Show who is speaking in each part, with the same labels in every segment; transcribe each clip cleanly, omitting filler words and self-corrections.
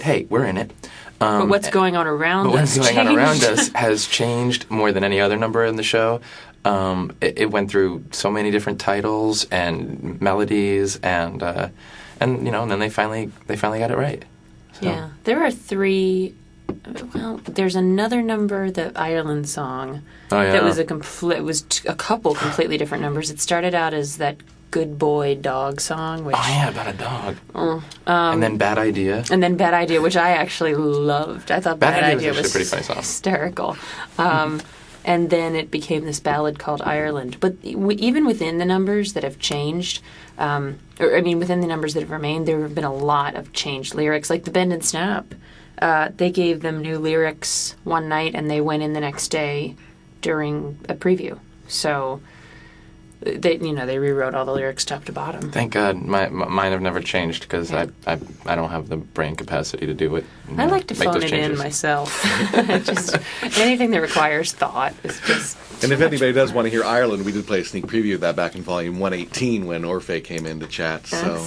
Speaker 1: hey, we're in it.
Speaker 2: But what's going on around us?
Speaker 1: What's going on around us has changed more than any other number in the show. It went through so many different titles and melodies, and then they finally got it right. So.
Speaker 2: Yeah, there are 3. Well, there's another number, the Ireland song, that was a couple completely different numbers. It started out as that Good Boy Dog song. Which,
Speaker 1: about a dog. And then Bad Idea.
Speaker 2: Which I actually loved. I thought Bad Idea was
Speaker 1: pretty funny song.
Speaker 2: Hysterical. And then it became this ballad called Ireland. But even within the numbers that have changed, within the numbers that have remained, there have been a lot of changed lyrics. Like the Bend and Snap, they gave them new lyrics one night, and they went in the next day during a preview. So they rewrote all the lyrics top to bottom.
Speaker 1: Thank God, mine have never changed because I don't have the brain capacity to do it.
Speaker 2: I like to phone it in myself. Just anything that requires thought is just.
Speaker 3: And if anybody does want to hear Ireland, we did play a sneak preview of that back in volume 118 when Orphe came in to chat. So,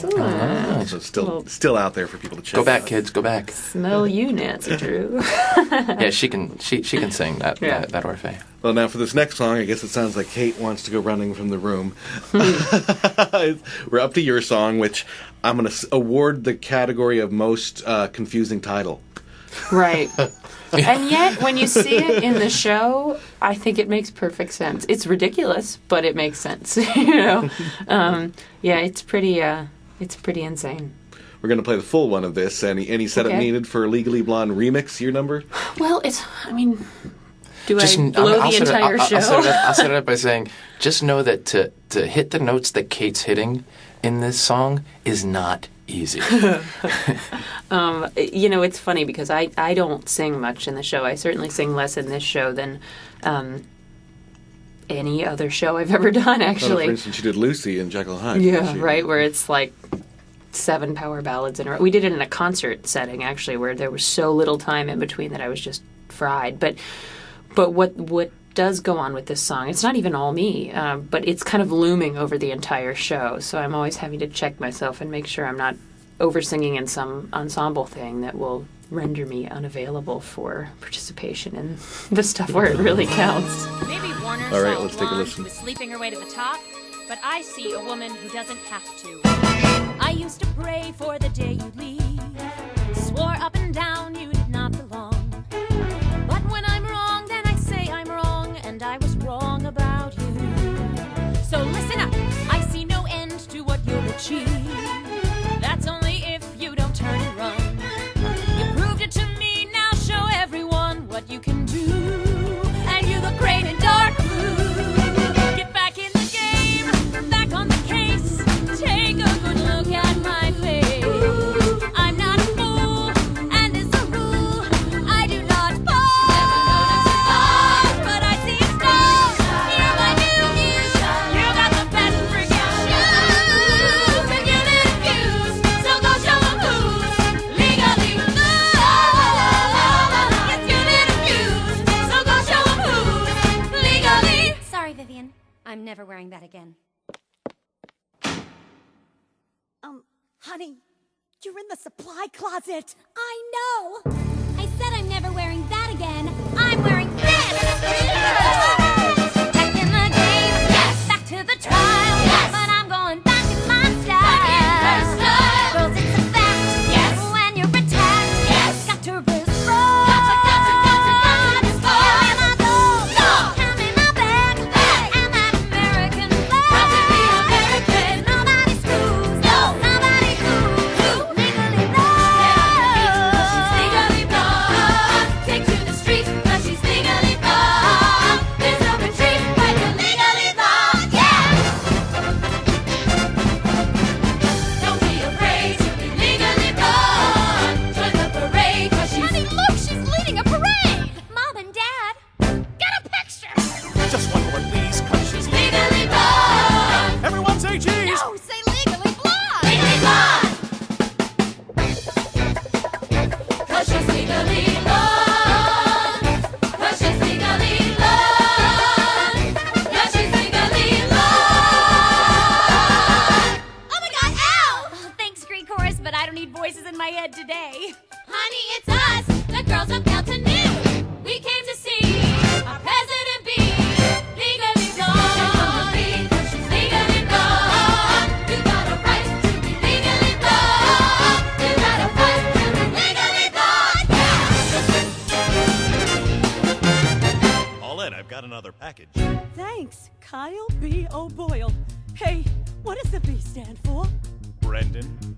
Speaker 3: so still out there for people to check.
Speaker 1: Go back, kids. Go back.
Speaker 2: Smell you, Nancy Drew.
Speaker 1: Yeah, she can sing that Orphe.
Speaker 3: Well, now for this next song, I guess it sounds like Kate wants to go running from the room. We're up to your song, which I'm going to award the category of most confusing title.
Speaker 2: Right. And yet, when you see it in the show, I think it makes perfect sense. It's ridiculous, but it makes sense. It's pretty insane.
Speaker 3: We're going to play the full one of this. Any setup needed for a Legally Blonde remix? Your number?
Speaker 2: Well, do I blow the entire show?
Speaker 1: I'll set it up by saying, just know that to hit the notes that Kate's hitting in this song is not easy.
Speaker 2: It's funny because I don't sing much in the show. I certainly sing less in this show than any other show I've ever done, actually.
Speaker 3: Well, for instance, you did Lucy in Jekyll Hyde.
Speaker 2: Yeah, right, where it's like 7 power ballads in a row. We did it in a concert setting, actually, where there was so little time in between that I was just fried. But what does go on with this song, it's not even all me, but it's kind of looming over the entire show, so I'm always having to check myself and make sure I'm not over-singing in some ensemble thing that will render me unavailable for participation in the stuff where it really counts.
Speaker 4: Maybe Warner
Speaker 3: all right,
Speaker 4: saw
Speaker 3: let's
Speaker 4: a
Speaker 3: take a
Speaker 4: blonde
Speaker 3: listen.
Speaker 4: who was sleeping her way to the top, but I see a woman who doesn't have to. I used to pray for the day you'd leave, swore up and down you did not belong. But when I'm wrong, then I say I'm wrong, and I was wrong about you. So listen up, I see no end to what you'll achieve. That's only if you don't turn and run. You proved it to me, now show everyone what you can do. And you look great in dark blue. Get back in the game, back on the case. Take a good look at my face. I'm not a fool, and it's a rule. I do not fall, but I see a star. You're my new muse. You got the best freaking shoes, and you didn't fuse. So go show 'em who's legally blue. Yes, you didn't fuse. So go show 'em who's legally. Sorry, Vivian. I'm never wearing that again.
Speaker 5: Honey, you're in the supply closet. I know.
Speaker 4: I said I'm never wearing that again. I'm wearing this. Back in the game, yes. Back to the trial, yes. But I'm going back in my style. Back in her style. Girls, it's a fact, yes. When you're attacked, yes. Got to respond. Got to respond. Give me my gold, hand me my bag, and that American flag. Proud to be American. Nobody screws, no. Nobody cool. Legally blonde. She's legally blonde. Take to the streets, 'cause she's legally blonde. There's no retreat when you're legally blonde, yeah. Don't be afraid to be legally blonde. Join the parade, 'cause she's... Honey, look, she's leading a parade. Mom and Dad, get a picture.
Speaker 6: Just one more, please, 'cause she's
Speaker 4: Legally blonde.
Speaker 6: Everyone say cheese!
Speaker 5: No, say legally blonde.
Speaker 4: Legally blonde. 'Cause she's legally blonde. 'Cause she's legally blonde. Yeah, she's legally blonde. Oh my God, ow! Thanks, Greek chorus, but I don't need voices in my head today. Honey, it's us, the girls of Belton New. We came to see our president be legally blonde. Legally blonde. You got a right to be legally blonde. You got a right to be legally blonde.
Speaker 6: Paulette, I've got another package.
Speaker 5: Thanks, Kyle B. O'Boyle. Hey, what does the B stand for?
Speaker 6: Brendan.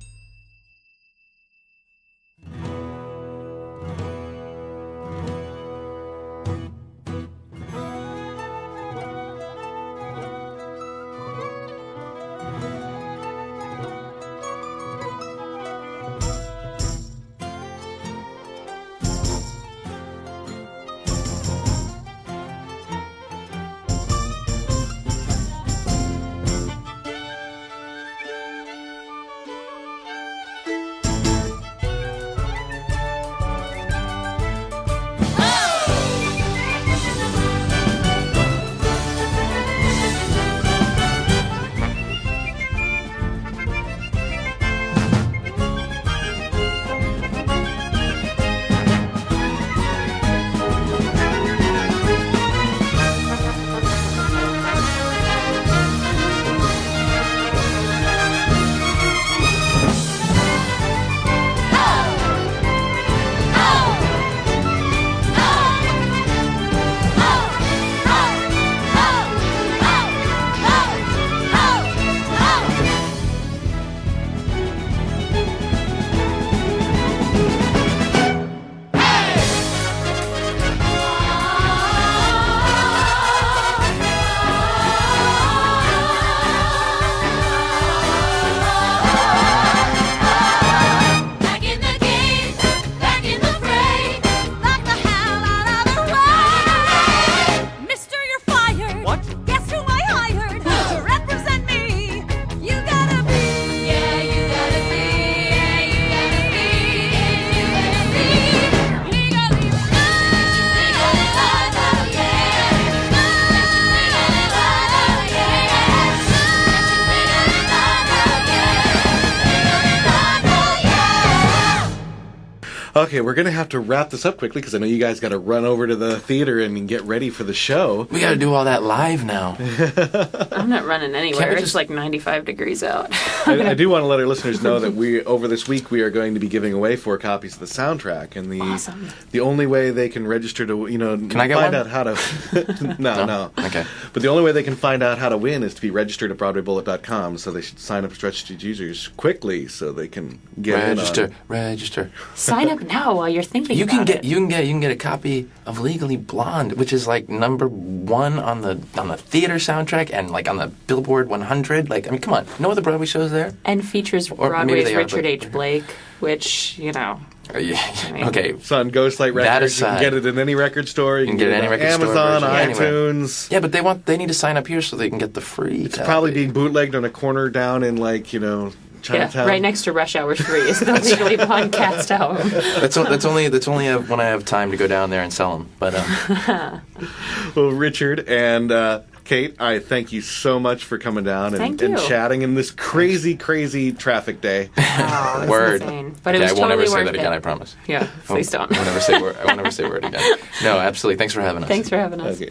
Speaker 3: Okay, we're going to have to wrap this up quickly because I know you guys got to run over to the theater and get ready for the show.
Speaker 1: We got to do all that live now.
Speaker 2: I'm not running anywhere.
Speaker 1: Can't we
Speaker 2: It's
Speaker 1: just-
Speaker 2: like 95 degrees out.
Speaker 3: I do want to let our listeners know that over this week we are going to be giving away 4 copies of the soundtrack, and
Speaker 2: Awesome.
Speaker 3: the only way they can register to
Speaker 1: Can I get
Speaker 3: find
Speaker 1: one?
Speaker 3: out how to no.
Speaker 1: Okay.
Speaker 3: But the only way they can find out how to win is to be registered at BroadwayBullet.com. So they should sign up as registered users quickly so they can get
Speaker 1: Register.
Speaker 2: Sign up now while you're thinking
Speaker 1: You can
Speaker 2: about
Speaker 1: get you can get a copy of Legally Blonde, which is like #1 on the theater soundtrack and like on the Billboard 100. Like, I mean, come on, no other Broadway shows there.
Speaker 2: And features
Speaker 1: Or maybe
Speaker 2: Broadway's
Speaker 1: they are,
Speaker 2: Richard
Speaker 1: but-
Speaker 2: H. Blake, which, you know.
Speaker 1: Yeah.
Speaker 2: mean-
Speaker 1: Okay.
Speaker 3: It's on Ghostlight
Speaker 1: That
Speaker 3: Records. You can
Speaker 1: aside.
Speaker 3: get it in any record store. You
Speaker 1: can get it any
Speaker 3: on
Speaker 1: record store,
Speaker 3: Amazon,
Speaker 1: Virgin, anywhere.
Speaker 3: iTunes.
Speaker 1: Yeah, but they need to sign up here so they can get the free.
Speaker 3: It's probably being bootlegged on a corner down in
Speaker 2: Yeah,
Speaker 3: Chinatown.
Speaker 2: right next to Rush Hour 3 is the Legally Blonde cast album.
Speaker 1: That's only when I have time to go down there and sell them. But
Speaker 3: Well, Richard and Kate, I thank you so much for coming down
Speaker 2: Thank
Speaker 3: and
Speaker 2: you.
Speaker 3: chatting in this crazy, crazy traffic day.
Speaker 2: Oh, it's
Speaker 1: word.
Speaker 2: insane. But it
Speaker 1: Okay,
Speaker 2: was
Speaker 1: I won't
Speaker 2: totally
Speaker 1: ever say
Speaker 2: worth
Speaker 1: that
Speaker 2: it.
Speaker 1: again. I promise.
Speaker 2: Yeah, please don't.
Speaker 1: I won't ever say word again. No, absolutely. Thanks for having us.
Speaker 2: Thanks for having us.
Speaker 3: Okay.